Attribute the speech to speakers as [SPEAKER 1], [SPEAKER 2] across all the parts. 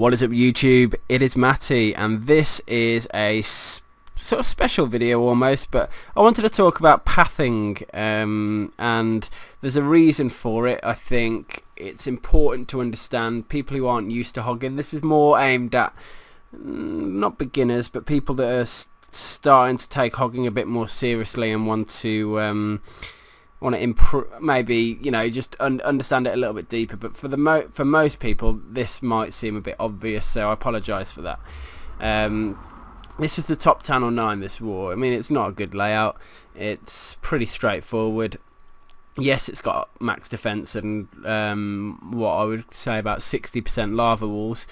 [SPEAKER 1] What is up, YouTube? It is Matty, and this is a sort of special video almost, but I wanted to talk about pathing, and there's a reason for it. I think it's important to understand people who aren't used to hogging. This is more aimed at not beginners, but people that are starting to take hogging a bit more seriously and want to improve, maybe, you know, just understand it a little bit deeper. But for most people, this might seem a bit obvious, so I apologise for that. This was the top 10 or 9 this war. I mean, it's not a good layout. It's pretty straightforward. Yes, it's got max defense and what I would say about 60% lava walls,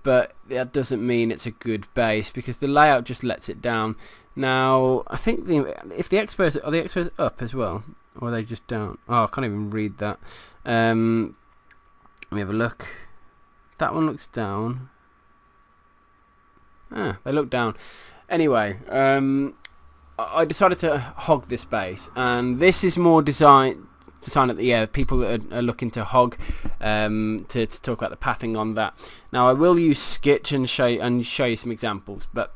[SPEAKER 1] but that doesn't mean it's a good base because the layout just lets it down. Now, I think if the experts are the experts up as well, or are they just down? Oh, I can't even read that. Let me have a look. That one looks down. Ah, they look down. Anyway, I decided to hog this base, and this is more designed at the people that are looking to hog, to talk about the pathing on that. Now, I will use Skitch and show you some examples, but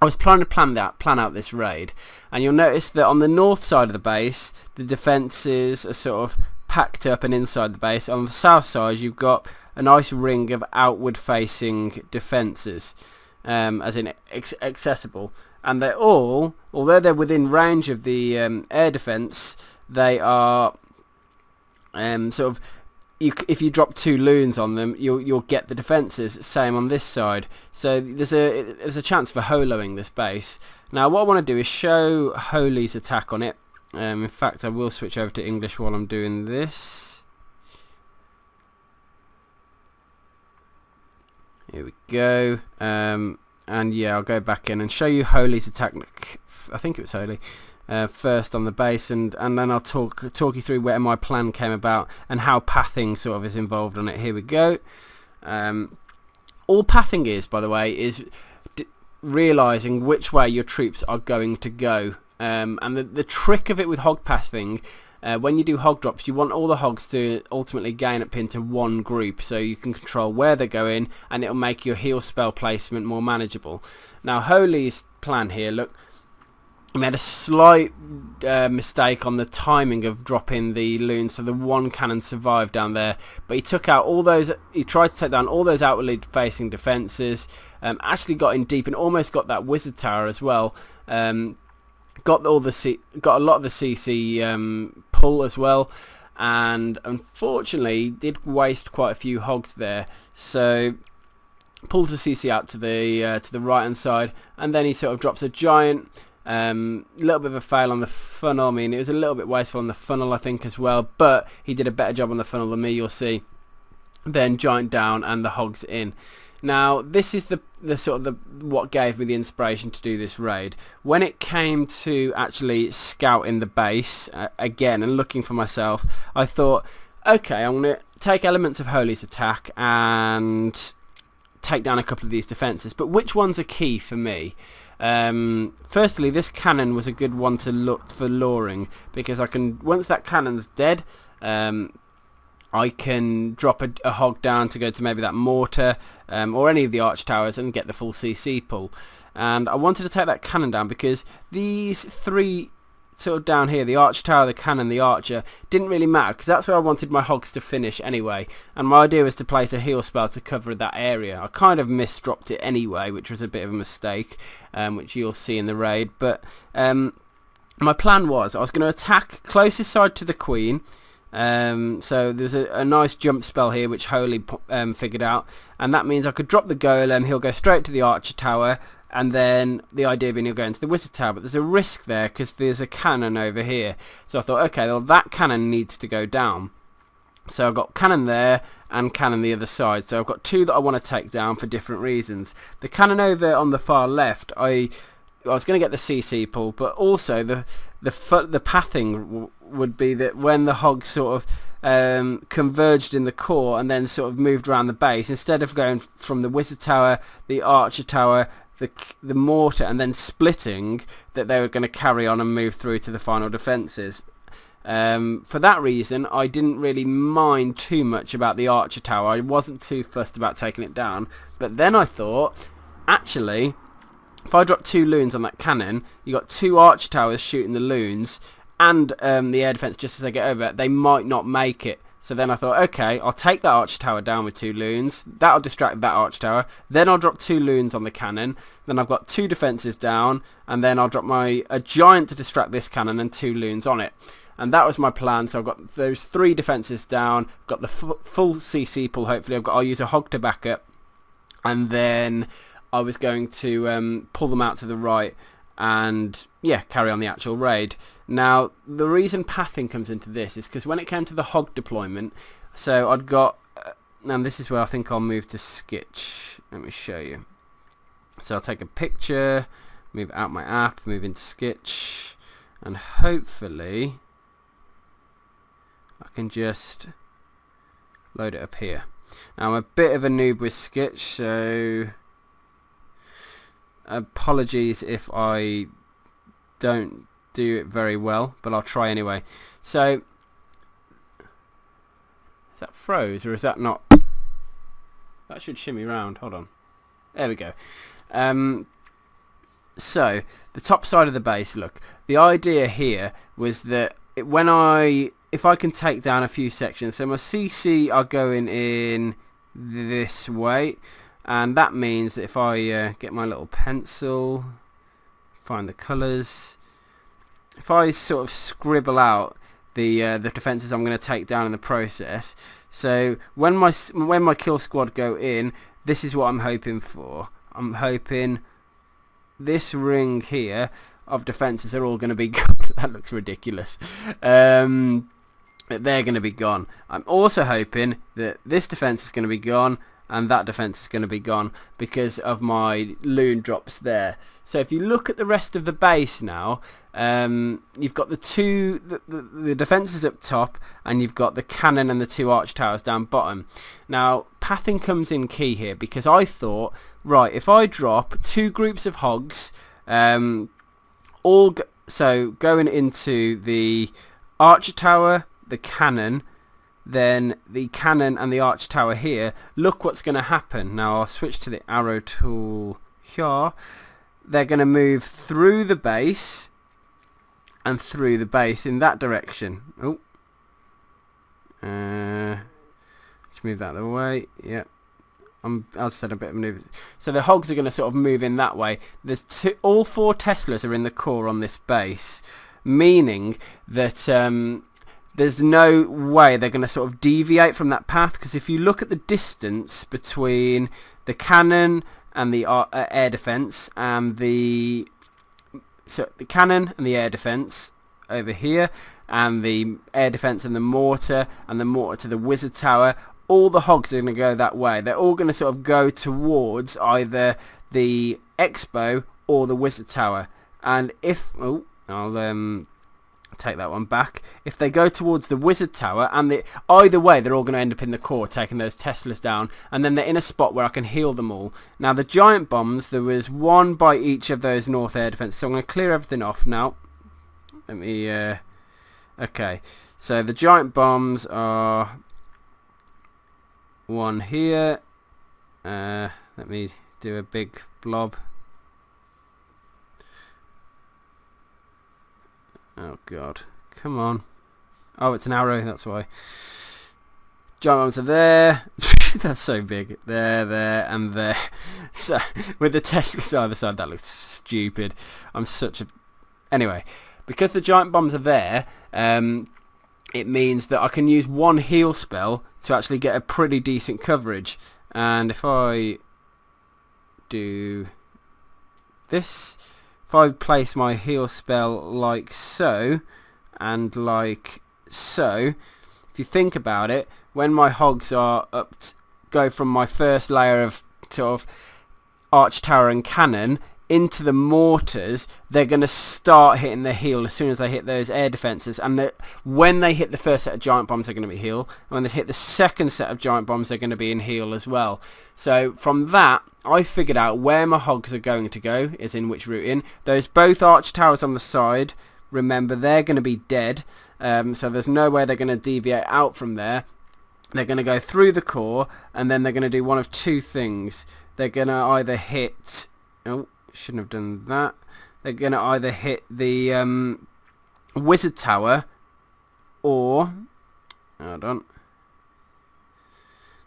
[SPEAKER 1] I was trying to plan out this raid, and you'll notice that on the north side of the base, the defences are sort of packed up and inside the base. On the south side, you've got a nice ring of outward-facing defences, as in accessible, and they're all, although they're within range of the air defence, they are sort of. If you drop 2 loons on them, you'll get the defences. Same on this side. So there's a chance for holoing this base. Now, what I want to do is show Holy's attack on it. In fact, I will switch over to English while I'm doing this. Here we go. And yeah, I'll go back in and show you Holy's attack. I think it was Holy. First on the base, and then I'll talk you through where my plan came about and how pathing sort of is involved on it. Here we go. All pathing is, by the way, is realising which way your troops are going to go. And the trick of it with hog pathing, when you do hog drops, you want all the hogs to ultimately gain up into one group, so you can control where they're going, and it'll make your heal spell placement more manageable. Now, Holy's plan here, look. He made a slight mistake on the timing of dropping the loons, so the one cannon survived down there. But he took out all those. He tried to take down all those outwardly facing defences. Actually got in deep and almost got that wizard tower as well. Got a lot of the CC pull as well, and unfortunately did waste quite a few hogs there. So pulls the CC out to the right hand side, and then he sort of drops a giant. A little bit of a fail on the funnel. I mean, it was a little bit wasteful on the funnel, I think, as well, but he did a better job on the funnel than me, you'll see. Then giant down and the hogs in. Now, this is the sort of what gave me the inspiration to do this raid. When it came to actually scouting the base again and looking for myself, I thought, okay, I'm going to take elements of Holy's attack and take down a couple of these defences, but which ones are key for me? Firstly, this cannon was a good one to look for luring, because I can, once that cannon's dead, I can drop a hog down to go to maybe that mortar or any of the arch towers and get the full CC pull. And I wanted to take that cannon down because these 3 sort of down here, the arch tower, the cannon, the archer, didn't really matter because that's where I wanted my hogs to finish anyway, and my idea was to place a heal spell to cover that area. I kind of misdropped it anyway, which was a bit of a mistake, which you'll see in the raid, but my plan was I was going to attack closest side to the queen. So there's a nice jump spell here which Holy figured out, and that means I could drop the golem, he'll go straight to the archer tower, and then the idea being he'll go into the wizard tower, but there's a risk there because there's a cannon over here. So I thought, okay, well, that cannon needs to go down. So I've got cannon there and cannon the other side. So I've got 2 that I want to take down for different reasons. The cannon over on the far left, I was going to get the CC pull, but also the pathing would be that when the hogs sort of converged in the core and then sort of moved around the base, instead of going from the wizard tower, the archer tower, the mortar, and then splitting, that they were going to carry on and move through to the final defences. For that reason, I didn't really mind too much about the archer tower. I wasn't too fussed about taking it down. But then I thought, actually, if I drop 2 loons on that cannon, you got 2 archer towers shooting the loons, and the air defense just as they get over, they might not make it. So then I thought, okay, I'll take that archer tower down with 2 loons. That'll distract that archer tower. Then I'll drop 2 loons on the cannon. Then I've got 2 defences down. And then I'll drop a giant to distract this cannon and 2 loons on it. And that was my plan. So I've got those 3 defences down. Got the full CC pull, hopefully. I'll use a hog to back up. And then I was going to pull them out to the right. And yeah, carry on the actual raid. Now, the reason pathing comes into this is because when it came to the hog deployment, so I'd got, and this is where I think I'll move to Sketch. Let me show you. So I'll take a picture, move out my app, move into Sketch, and hopefully I can just load it up here. Now, I'm a bit of a noob with Sketch, so apologies if I don't do it very well, but I'll try anyway. So, is that froze or is that not? That should shimmy round. Hold on. There we go. So, the top side of the base, look. The idea here was that if I can take down a few sections, so my CC are going in this way, and that means that if I get my little pencil, find the colours, if I sort of scribble out the defences I'm going to take down in the process, so when my kill squad go in, this is what I'm hoping for. I'm hoping this ring here of defences are all going to be gone. That looks ridiculous. They're going to be gone. I'm also hoping that this defence is going to be gone and that defence is going to be gone because of my loon drops there. So if you look at the rest of the base now, you've got the defences up top, and you've got the cannon and the 2 arch towers down bottom. Now, pathing comes in key here because I thought, right, if I drop 2 groups of hogs, so going into the archer tower, the cannon, then the cannon and the arch tower here, look what's going to happen. Now I'll switch to the arrow tool here. They're going to move through the base and through the base in that direction. Oh, let's move that out of the way. Yep. I'll set a bit of move. So the hogs are going to sort of move in that way. There's all 4 Teslas are in the core on this base, meaning that there's no way they're going to sort of deviate from that path, because if you look at the distance between the cannon and the air defense and the cannon and the air defense over here, and the air defense and the mortar to the wizard tower, all the hogs are going to go that way. They're all going to sort of go towards either the expo or the wizard tower. And if I'll take that one back. If they go towards the wizard tower, and either way they're all going to end up in the core taking those Teslas down, and then they're in a spot where I can heal them all. Now the giant bombs, there was 1 by each of those north air defenses, so I'm going to clear everything off now. Let me okay, so the giant bombs are 1 here. Let me do a big blob. Oh god, come on. Oh, it's an arrow, that's why. Giant bombs are there. That's so big. There, and there. So, with the Teslas either side, that looks stupid. I'm such a... Anyway, because the giant bombs are there, it means that I can use 1 heal spell to actually get a pretty decent coverage. And if I do this... If I place my heal spell like so, and like so, if you think about it, when my hogs are go from my first layer of sort of arch tower and cannon into the mortars, they're going to start hitting the heal as soon as they hit those air defences. And when they hit the first set of giant bombs, they're going to be heal. And when they hit the second set of giant bombs, they're going to be in heal as well. So from that, I figured out where my hogs are going to go, is in which route in. Those both arch towers on the side, remember, they're going to be dead. so there's no way they're going to deviate out from there. They're going to go through the core, and then they're going to do one of two things. They're going to either hit... Oh, shouldn't have done that. They're going to either hit the wizard tower, or... Hold on.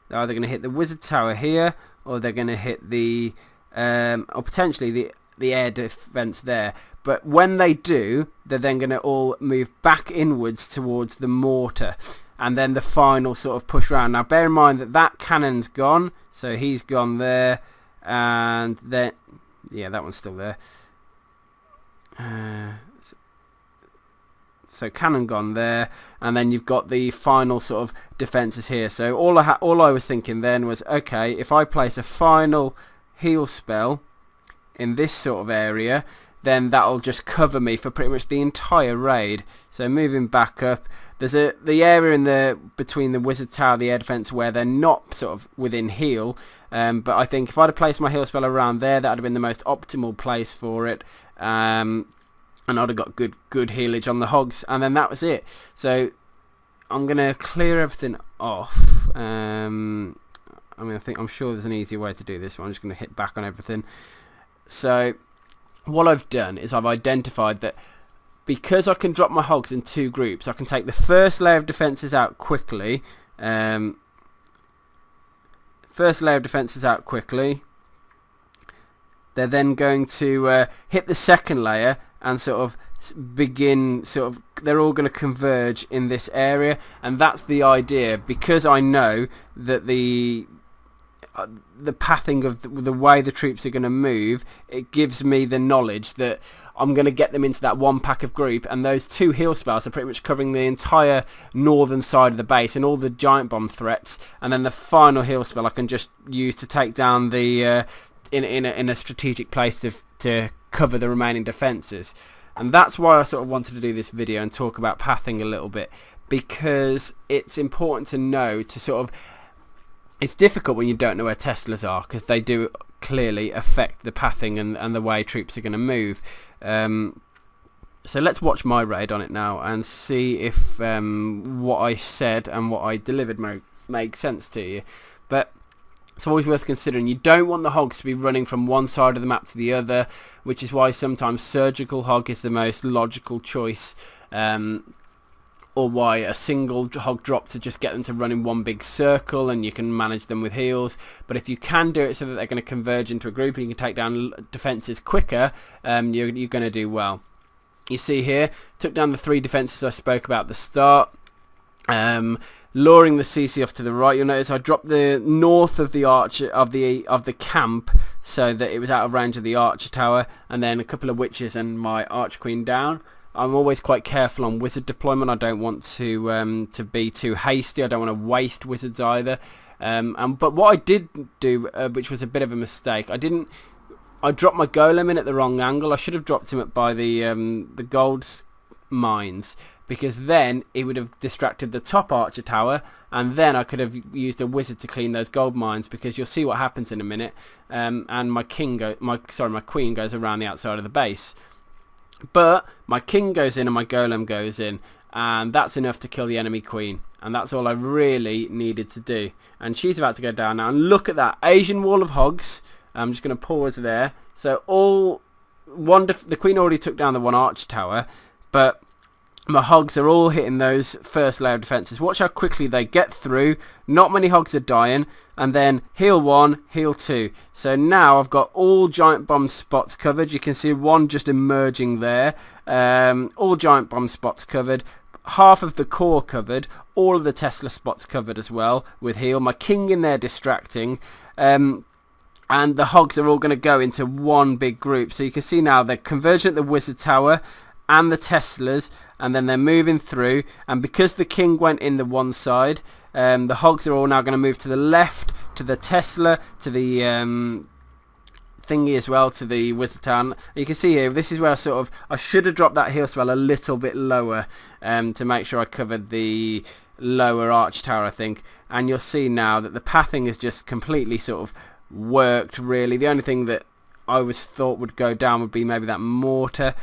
[SPEAKER 1] They're either going to hit the wizard tower here, or they're going to hit the... or potentially the air defense there. But when they do, they're then going to all move back inwards towards the mortar. And then the final sort of push round. Now bear in mind that that cannon's gone, so he's gone there, and then yeah, that one's still there. So cannon gone there, and then you've got the final sort of defences here. So all I was thinking then was, okay, if I place a final heal spell in this sort of area, then that'll just cover me for pretty much the entire raid. So moving back up, there's the area in the between the wizard tower, the air defense, where they're not sort of within heal. But I think if I'd have placed my heal spell around there, that would have been the most optimal place for it. And I'd have got good healage on the hogs, and then that was it. So I'm gonna clear everything off. I'm sure there's an easier way to do this. I'm just gonna hit back on everything. So what I've done is I've identified that because I can drop my hogs in two groups, I can take the first layer of defences out quickly. First layer of defences out quickly. They're then going to hit the second layer and sort of begin, they're all going to converge in this area, and that's the idea, because I know that the pathing of the way the troops are going to move, it gives me the knowledge that I'm going to get them into that one pack of group, and those two heal spells are pretty much covering the entire northern side of the base and all the giant bomb threats, and then the final heal spell I can just use to take down the in a strategic place to cover the remaining defences. And that's why I sort of wanted to do this video and talk about pathing a little bit, because it's important to know to sort of... It's difficult when you don't know where Teslas are, because they do clearly affect the pathing and the way troops are going to move. So let's watch my raid on it now and see if what I said and what I delivered make sense to you. But it's always worth considering. You don't want the hogs to be running from one side of the map to the other, which is why sometimes surgical hog is the most logical choice. Or why a single hog drop to just get them to run in one big circle and you can manage them with heals. But if you can do it so that they're going to converge into a group and you can take down defences quicker, you're going to do well. You see here, took down the three defences I spoke about at the start. Luring the CC off to the right, you'll notice I dropped the north of the archer of the camp so that it was out of range of the archer tower, and then a couple of witches and my archer queen down. I'm always quite careful on wizard deployment. I don't want to be too hasty. I don't want to waste wizards either. But what I did do, which was a bit of a mistake, I dropped my golem in at the wrong angle. I should have dropped him up by the gold mines, because then it would have distracted the top archer tower, and then I could have used a wizard to clean those gold mines, because you'll see what happens in a minute. And my queen goes around the outside of the base. But my king goes in and my golem goes in, and that's enough to kill the enemy queen, and that's all I really needed to do. And she's about to go down now, and look at that Asian wall of hogs. I'm just going to pause there. So the queen already took down the one archer tower, but my hogs are all hitting those first layer of defences. Watch how quickly they get through. Not many hogs are dying. And then heal 1, heal 2. So now I've got all giant bomb spots covered. You can see one just emerging there. All giant bomb spots covered. Half of the core covered. All of the Tesla spots covered as well with heal. My king in there distracting. And the hogs are all going to go into one big group. So you can see now they're converging at the wizard tower and the Teslas, and then they're moving through, and because the king went in the one side, the hogs are all now going to move to the left, to the Tesla, to the thingy as well, to the wizard town. You can see here, this is where I should have dropped that heal spell a little bit lower to make sure I covered the lower arch tower, I think. And you'll see now that the pathing is just completely sort of worked, really. The only thing that I thought would go down would be maybe that mortar.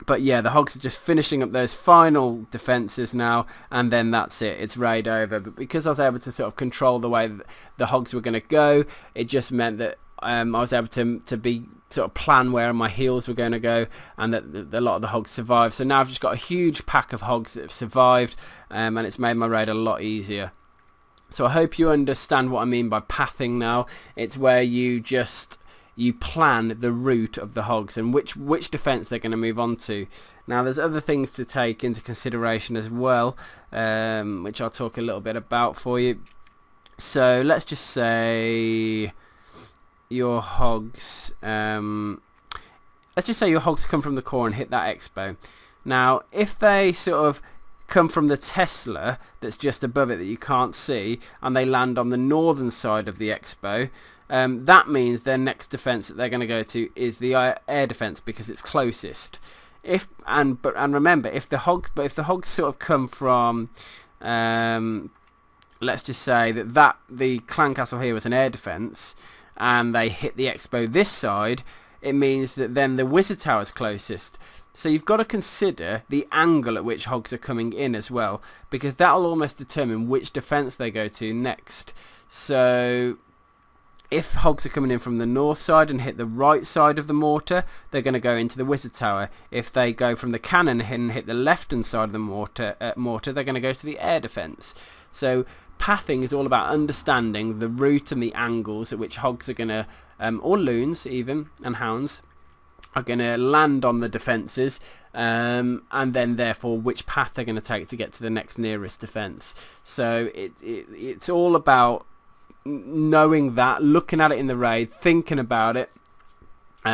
[SPEAKER 1] But yeah, the hogs are just finishing up those final defences now, and then that's it. It's raid over. But because I was able to sort of control the way that the hogs were going to go, it just meant that I was able to be sort of plan where my heals were going to go, and that a lot of the hogs survived. So now I've just got a huge pack of hogs that have survived, and it's made my raid a lot easier. So I hope you understand what I mean by pathing now. It's where you plan the route of the hogs and which defence they're going to move on to. Now there's other things to take into consideration as well, which I'll talk a little bit about for you. So let's just say your hogs, let's just say your hogs come from the core and hit that expo. Now if they sort of come from the Tesla that's just above it that you can't see, and they land on the northern side of the expo, that means their next defense that they're going to go to is the air defense because it's closest. And remember, if the hogs sort of come from, let's just say that the clan castle here was an air defense, and they hit the expo this side, it means that then the wizard tower is closest. So you've got to consider the angle at which hogs are coming in as well, because that'll almost determine which defense they go to next. So if hogs are coming in from the north side and hit the right side of the mortar, they're going to go into the wizard tower. If they go from the cannon and hit the left hand side of the mortar, they're going to go to the air defense. So pathing is all about understanding the route and the angles at which hogs are going to, or loons even, and hounds, are going to land on the defences, and then therefore which path they're going to take to get to the next nearest defence. So it's all about knowing that, looking at it in the raid, thinking about it,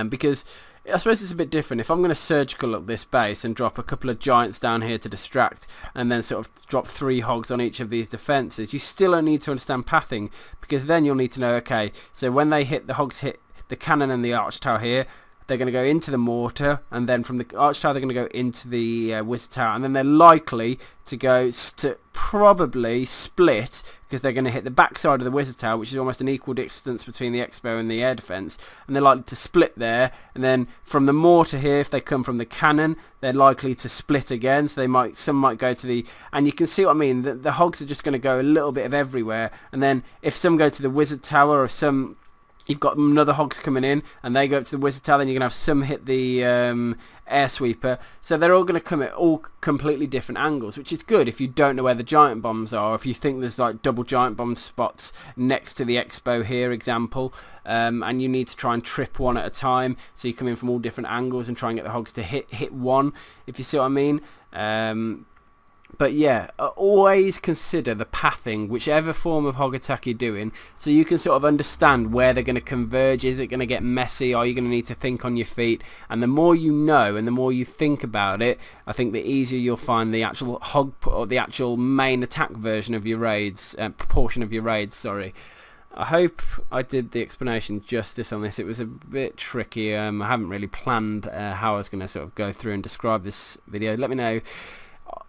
[SPEAKER 1] because I suppose it's a bit different. If I'm going to surgical up this base and drop a couple of giants down here to distract, and then sort of drop 3 hogs on each of these defences, you still don't need to understand pathing, because then you'll need to know, okay, so when they hit, the hogs hit the cannon and the arch tower here, they're going to go into the mortar, and then from the arch tower they're going to go into the wizard tower, and then they're likely to go to probably split, because they're going to hit the back side of the wizard tower, which is almost an equal distance between the expo and the air defense, and they're likely to split there. And then from the mortar here, if they come from the cannon, they're likely to split again, so some might go to the, and you can see what I mean, the hogs are just going to go a little bit of everywhere. And then if some go to the wizard tower, or some, you've got another hogs coming in and they go up to the wizard tower, then you're going to have some hit the air sweeper. So they're all going to come at all completely different angles, which is good if you don't know where the giant bombs are, or if you think there's like double giant bomb spots next to the expo here, example, and you need to try and trip one at a time, so you come in from all different angles and try and get the hogs to hit one, if you see what I mean. But yeah, always consider the pathing, whichever form of hog attack you're doing, so you can sort of understand where they're going to converge. Is it going to get messy? Are you going to need to think on your feet? And the more you know and the more you think about it, I think the easier you'll find the actual hog, or the actual main attack version of your raids, proportion of your raids, sorry. I hope I did the explanation justice on this. It was a bit tricky. I haven't really planned how I was going to sort of go through and describe this video. Let me know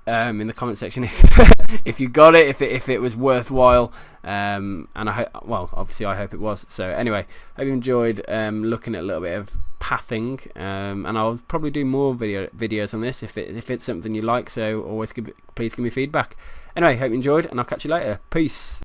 [SPEAKER 1] in the comment section if you got it, if it was worthwhile, and well, obviously I hope it was. So anyway, hope you enjoyed looking at a little bit of pathing, and I'll probably do more videos on this if it's something you like. So always please give me feedback. Anyway, hope you enjoyed, and I'll catch you later. Peace.